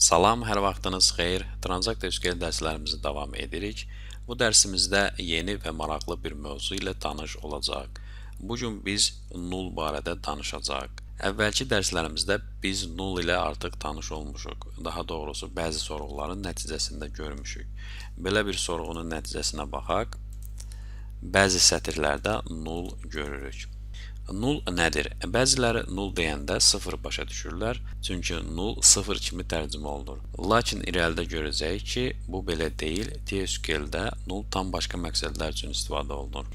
Salam, hər vaxtınız xeyir. Transact SQL dərslərimizi davam edirik. Bu dərsimizdə yeni və maraqlı bir mövzu ilə tanış olacaq. Bu gün biz null barədə danışacağıq. Əvvəlki dərslərimizdə biz null ilə artıq tanış olmuşuq. Daha doğrusu bəzi sorğuların nəticəsində görmüşük. Belə bir sorğunun nəticəsinə baxaq. Bəzi sətirlərdə null görürük. Null nədir? Bəziləri null deyəndə 0 başa düşürlər, çünki null 0 kimi tərcümə olunur. Lakin irəlidə görəcəyik ki, bu belə deyil. TSQL-də null tam başqa məqsədlər üçün istifadə olunur.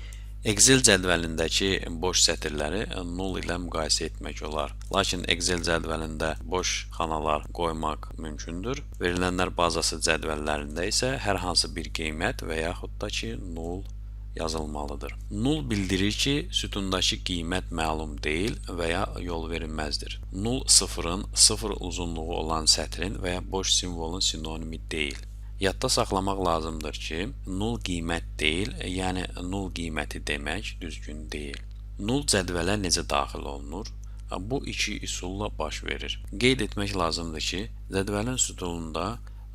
Excel cədvəlindəki boş sətirləri null ilə müqayisə etmək olar. Lakin Excel cədvəlində boş xanalar qoymaq mümkündür. Verilənlər bazası cədvəllərində isə hər hansı bir qiymət və yaxud da ki, null yazılmalıdır. Null bildirir ki, sütundakı qiymət məlum deyil və ya yol verilməzdir. Null sıfırın, sıfır uzunluğu olan sətrin və ya boş simvolun sinonimi deyil. Yadda saxlamaq lazımdır ki, null qiymət deyil, yəni null qiyməti demək düzgün deyil. Null cədvələ necə daxil olunur? Bu iki üsulla baş verir. Qeyd etmək lazımdır ki, cədvəlin sütununda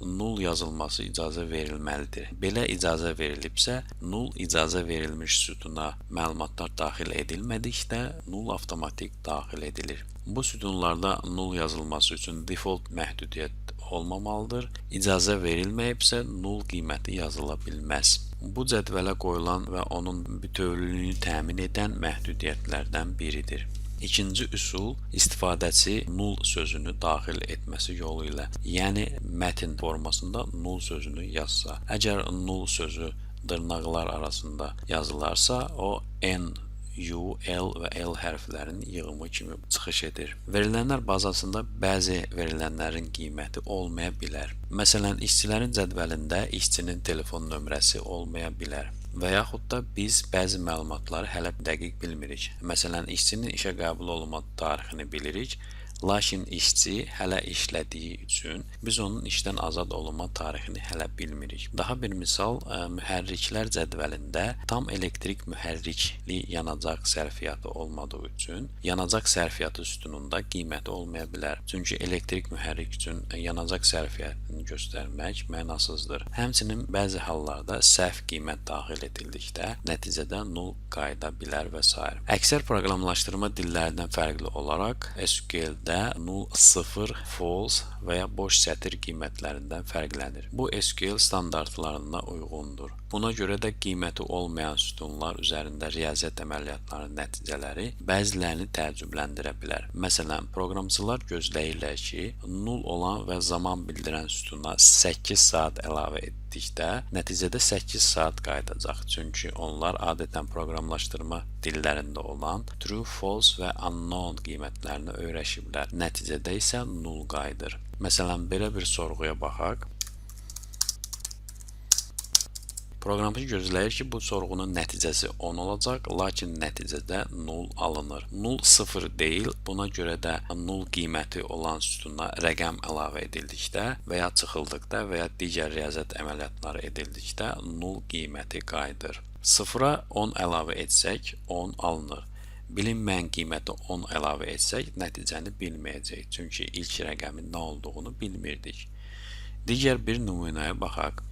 null yazılması icazə verilməlidir. Belə icazə verilibsə, null icazə verilmiş sütuna məlumatlar daxil edilmədikdə, null avtomatik daxil edilir. Bu sütunlarda null yazılması üçün default məhdudiyyət olmamalıdır. İcazə verilməyibsə, null qiyməti yazıla bilməz. Bu cədvələ qoyulan və onun bütövlüyünü təmin edən məhdudiyyətlərdən biridir. İkinci üsul, istifadəçi null sözünü daxil etməsi yolu ilə, yəni mətn formasında null sözünü yazsa. Əgər null sözü dırnaqlar arasında yazılarsa, o N, U, L və L hərflərinin yığımı kimi çıxış edir. Verilənlər bazasında bəzi verilənlərin qiyməti olmaya bilər. Məsələn, işçilərin cədvəlində işçinin telefon nömrəsi olmaya bilər. Və yaxud da biz bəzi məlumatları hələ dəqiq bilmirik. Məsələn, işçinin işə qəbul olunma tarixini bilirik, lakin işçi hələ işlədiyi üçün biz onun işdən azad olunma tarixini hələ bilmirik. Daha bir misal, mühərriklər cədvəlində tam elektrik mühərrikli yanacaq sərfiyyatı olmadığı üçün yanacaq sərfiyyatı sütununda qiyməti olmaya bilər. Çünki elektrik mühərrik üçün yanacaq sərfiyyatını göstərmək mənasızdır. Həmçinin bəzi hallarda səhv qiymət daxil edildikdə nəticədə null qayıda bilər və s. Əksər proqramlaşdırma dillərindən fərqli olaraq SQL-də null, 0, false və ya boş sətir qiymətlərindən fərqlənir. Bu SQL standartlarına uyğundur. Buna görə də qiyməti olmayan sütunlar üzərində riyaziyyat əməliyyatlarının nəticələri bəzilərini təəccübləndirə bilər. Məsələn, proqramçılar gözləyirlər ki, null olan və zaman bildirən sütuna 8 saat əlavə etdikdə, nəticədə 8 saat qayıdacaq. Çünki onlar adətən proqramlaşdırma dillərində olan true, false və unknown qiymətlərini öyrəşiblər. Nəticədə isə null qayıdır. Məsələn, belə bir sorğuya baxaq. Proqramçı gözləyir ki, bu sorğunun nəticəsi 10 olacaq, lakin nəticədə 0 alınır. 0 deyil, buna görə də 0 qiyməti olan sütuna rəqəm əlavə edildikdə və ya çıxıldıqda və ya digər riyaziyyat əməliyyatları edildikdə 0 qiyməti qayıdır. 0-a 10 əlavə etsək, 10 alınır. Bilinməyən qiyməti 10 əlavə etsək, nəticəni bilməyəcək, çünki ilk rəqəmin nə olduğunu bilmirdik. Digər bir nümunəyə baxaq.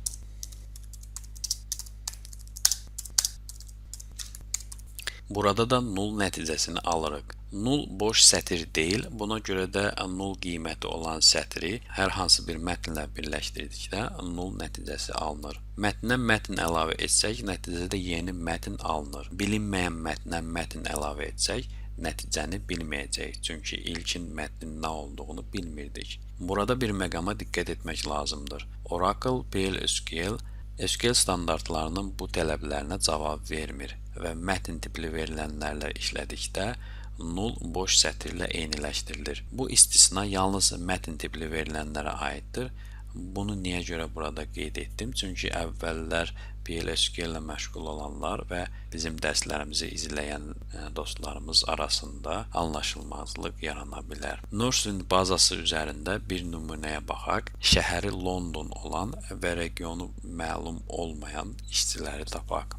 Burada da 0 nəticəsini alırıq. 0 boş sətir deyil, buna görə də 0 qiyməti olan sətri hər hansı bir mətnlə birləşdirdikdə 0 nəticəsi alınır. Mətnə mətn əlavə etsək, nəticədə yeni mətn alınır. Bilinməyən mətnə mətn əlavə etsək, nəticəni bilməyəcək, çünki ilkin mətnin nə olduğunu bilmirdik. Burada bir məqama diqqət etmək lazımdır. Oracle PL/SQL SQL standartlarının bu tələblərinə cavab vermir və mətn tipli verilənlərlə işlədikdə 0 boş sətirlə eyniləşdirilir. Bu istisna yalnız mətn tipli verilənlərə aiddir. Bunu niyə görə burada qeyd etdim? Çünki əvvəllər PL/SQL ilə məşğul olanlar və bizim dərslərimizi izləyən dostlarımız arasında anlaşılmazlıq yarana bilər. Nursing bazası üzərində bir nümunəyə baxaq. Şəhəri London olan və regionu məlum olmayan işçiləri tapaq.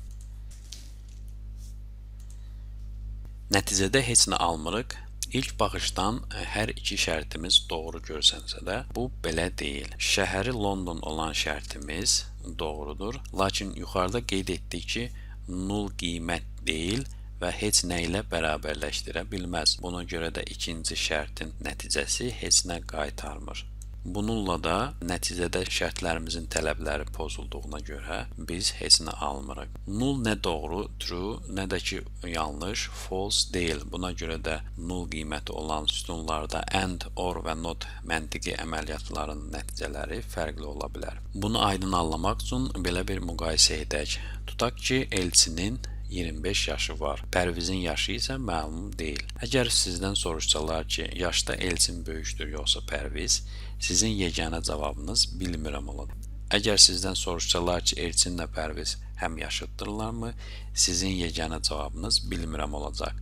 Nəticədə heç nə almırıq. İlk baxışdan hər iki şərtimiz doğru görsənsə də, bu belə deyil. Şəhəri London olan şərtimiz doğrudur, lakin yuxarıda qeyd etdik ki, nul qiymət deyil və heç nə ilə bərabərləşdirə bilməz. Buna görə də ikinci şərtin nəticəsi heç nə qaytarmır. Bununla da nəticədə şərtlərimizin tələbləri pozulduğuna görə biz heç nə almırıq. Null nə doğru, true, nə də ki yanlış, false deyil. Buna görə də null qiyməti olan sütunlarda and, or və not məntiqi əməliyyatların nəticələri fərqli ola bilər. Bunu aydın anlamaq üçün belə bir müqayisə edək. Tutaq ki, Elçinin 25 yaşı var. Pərvizin yaşı isə məlum deyil. Əgər sizdən soruşsalar ki, yaşda Elçin böyükdür yoxsa Pərviz, sizin yeganə cavabınız bilmirəm olacaq. Əgər sizdən soruşsalar ki, Elçinlə Pərviz həm yaşıddırlarmı, sizin yeganə cavabınız bilmirəm olacaq.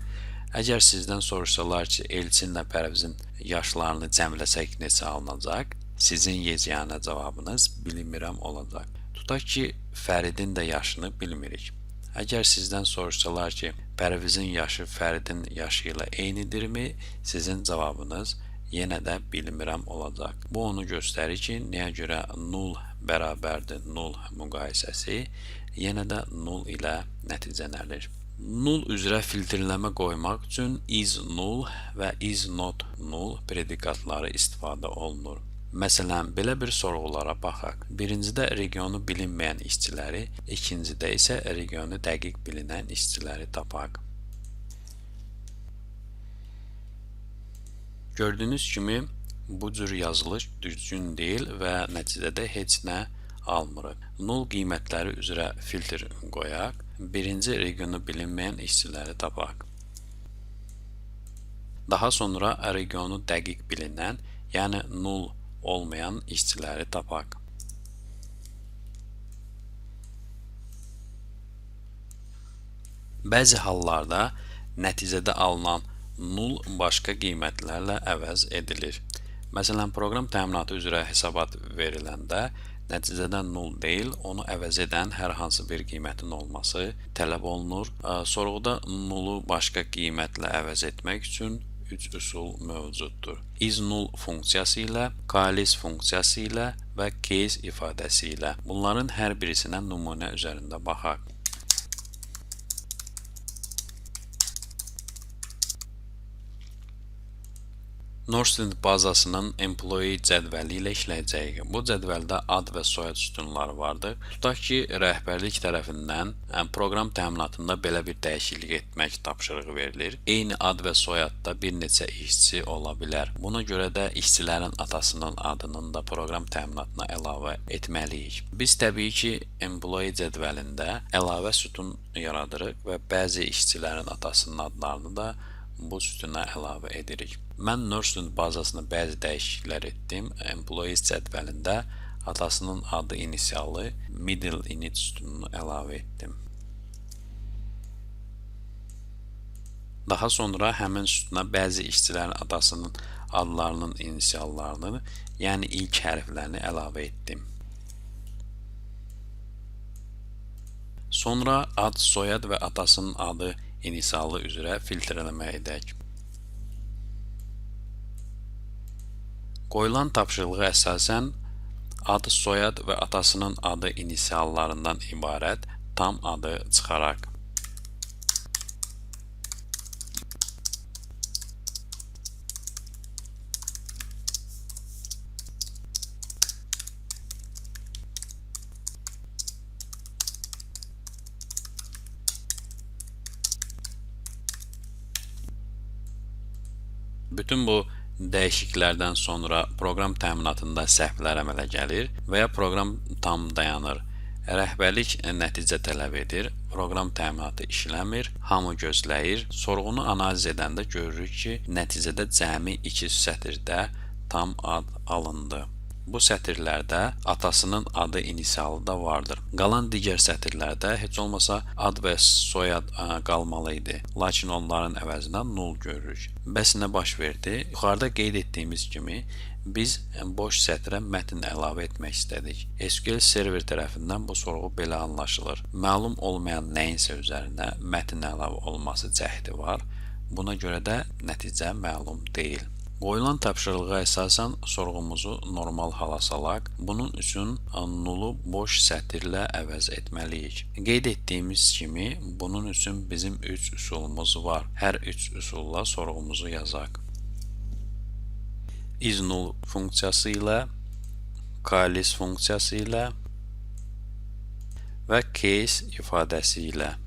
Əgər sizdən soruşsalar ki, Elçinlə Pərvizin yaşlarını cəmləsək neçə alınacaq, sizin yeganə cavabınız bilmirəm olacaq. Tutaq ki, Fəridin də yaşını bilmirik. Əgər sizdən soruşsalar ki, Pərvizin yaşı Fəridin yaşı ilə eynidirmi, sizin cavabınız yenə də bilmirəm olacaq. Bu onu göstərir ki, nəyə görə null bərabərdir null müqayisəsi, yenə də null ilə nəticələnir. Null üzrə filtrləmə qoymaq üçün is null və is not null predikatları istifadə olunur. Məsələn, belə bir sorğulara baxaq. Birincidə regionu bilinməyən işçiləri, ikincidə isə regionu dəqiq bilinən işçiləri tapaq. Gördüyünüz kimi, bu cür yazılış düzgün deyil və nəticədə heç nə almırıq. Null qiymətləri üzrə filtr qoyaq. Birinci regionu bilinməyən işçiləri tapaq. Daha sonra regionu dəqiq bilinən, yəni null olmayan işçiləri tapaq. Bəzi hallarda nəticədə alınan null başqa qiymətlərlə əvəz edilir. Məsələn, proqram təminatı üzrə hesabat veriləndə nəticədə null deyil, onu əvəz edən hər hansı bir qiymətin olması tələb olunur. Sorğuda nullu başqa qiymətlə əvəz etmək üçün 3 üsul mövcuddur. Is null funksiyası ilə, case funksiyası ilə və case ifadəsi ilə. Bunların hər birisinə nümunə üzərində baxaq. Norstudent bazasının employee cədvəli ilə işləyəcəyik. Bu cədvəldə ad və soyad sütunları vardır. Tutaq ki, rəhbərlik tərəfindən proqram təminatında belə bir dəyişiklik etmək tapşırığı verilir. Eyni ad və soyadda bir neçə işçi ola bilər. Buna görə də işçilərin atasının adının da proqram təminatına əlavə etməliyik. Biz təbii ki, employee cədvəlində əlavə sütun yaradırıq və bəzi işçilərin atasının adlarını da bu sütuna əlavə edirik. Mən Norstudent bazasına bəzi dəyişikliklər etdim. Employees cədvəlində atasının adı inisialı middle init sütununu əlavə etdim. Daha sonra həmin sütuna bəzi işçilərin atasının adlarının inisiallarını, yəni ilk hərflərini əlavə etdim. Sonra ad, soyad və atasının adı inisialı üzrə filtrləmə edək. Qoyulan tapşırığa əsasən adı, soyad və atasının adı inisiallarından ibarət tam adı çıxaraq. Bütün bu dəyişikliklərdən sonra proqram təminatında səhvlər əmələ gəlir və ya proqram tam dayanır. Rəhbərlik nəticə tələb edir, proqram təminatı işləmir, hamı gözləyir. Sorğunu analiz edəndə görürük ki, nəticədə cəmi 2 sətirdə tam ad alındı. Bu sətirlərdə atasının adı inisialı da vardır. Qalan digər sətirlərdə heç olmasa ad və soyad qalmalı idi. Lakin onların əvəzinə null görürük. Bəs nə baş verdi? Yuxarıda qeyd etdiyimiz kimi biz boş sətrə mətn əlavə etmək istədik. SQL server tərəfindən bu sorğu belə anlaşılır. Məlum olmayan nəyinsə üzərinə mətn əlavə olması cəhdi var. Buna görə də nəticə məlum deyil. Qoyulan tapşırığa əsasən sorğumuzu normal hala salaq. Bunun üçün nulu boş sətirlə əvəz etməliyik. Qeyd etdiyimiz kimi bunun üçün bizim 3 üsulumuz var. Hər 3 üsulla sorğumuzu yazaq. Is-null funksiyası ilə, Kalis funksiyası ilə və case ifadəsi ilə.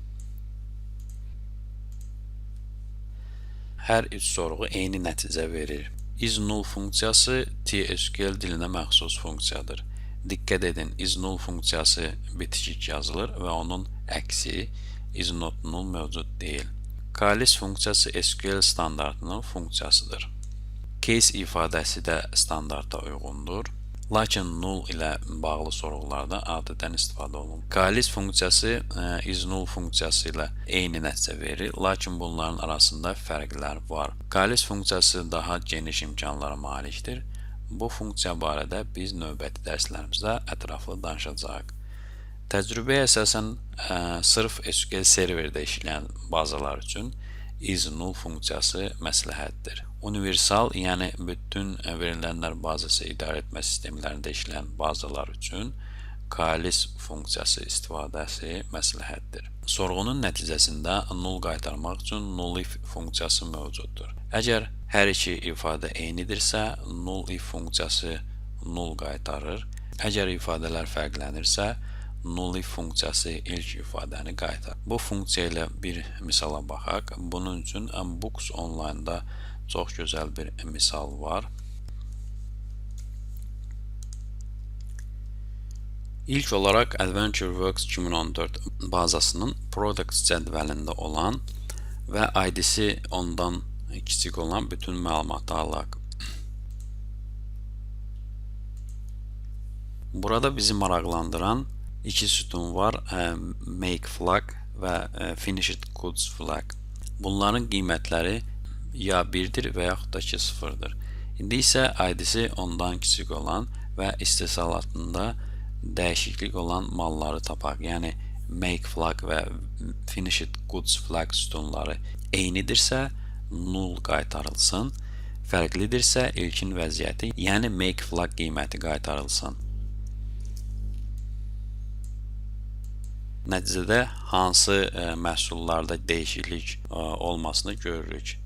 Hər üç sorğu eyni nəticə verir. Is-null funksiyası TSQL dilinə məxsus funksiyadır. Diqqət edin, is-null funksiyası bitişik yazılır və onun əksi is-not-null mövcud deyil. Kalis funksiyası SQL standartının funksiyasıdır. Case ifadəsi də standarta uyğundur. Lakin null ilə bağlı sorğularda adətən istifadə olunur. Kalis funksiyası is-null funksiyası ilə eyni nəticə verir, lakin bunların arasında fərqlər var. Kalis funksiyası daha geniş imkanlara malikdir. Bu funksiya barədə biz növbəti dərslərimizdə ətraflı danışacağıq. Təcrübəyə əsasən sırf SQL serverdə işləyən bazalar üçün is-null funksiyası məsləhətdir. Universal, yəni bütün verilənlər bazası idarə etmə sistemlərində işləyən bazalar üçün Kalis funksiyası istifadəsi məsləhətdir. Sorğunun nəticəsində null qaytarmaq üçün null-if funksiyası mövcuddur. Əgər hər iki ifadə eynidirsə, null-if funksiyası null qaytarır. Əgər ifadələr fərqlənirsə, null-if funksiyası ilk ifadəni qaytarır. Bu funksiya ilə bir misala baxaq. Bunun üçün Books Online-da çox gözəl bir misal var. İlk olaraq AdventureWorks 2014 bazasının Products cədvəlində olan və ID-si ondan kiçik olan bütün məlumatı alaq. Burada bizi maraqlandıran iki sütun var, Make Flag və Finished Goods Flag. Bunların qiymətləri ya 1-dir və yaxud da ki 0-dır. İndi isə ID-si ondan kiçik olan və istehsalatında dəyişiklik olan malları tapaq. Yəni Make Flag və Finished Goods Flag sütunları eynidirsə, null qaytarılsın. Fərqlidirsə, ilkin vəziyyəti, yəni Make Flag qiyməti qaytarılsın. Nəticədə hansı məhsullarda dəyişiklik olmasını görürük.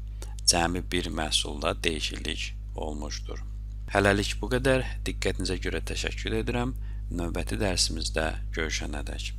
Cəmi bir məhsulda dəyişiklik olmuşdur. Hələlik bu qədər. Diqqətinizə görə təşəkkür edirəm. Növbəti dərsimizdə görüşənədək.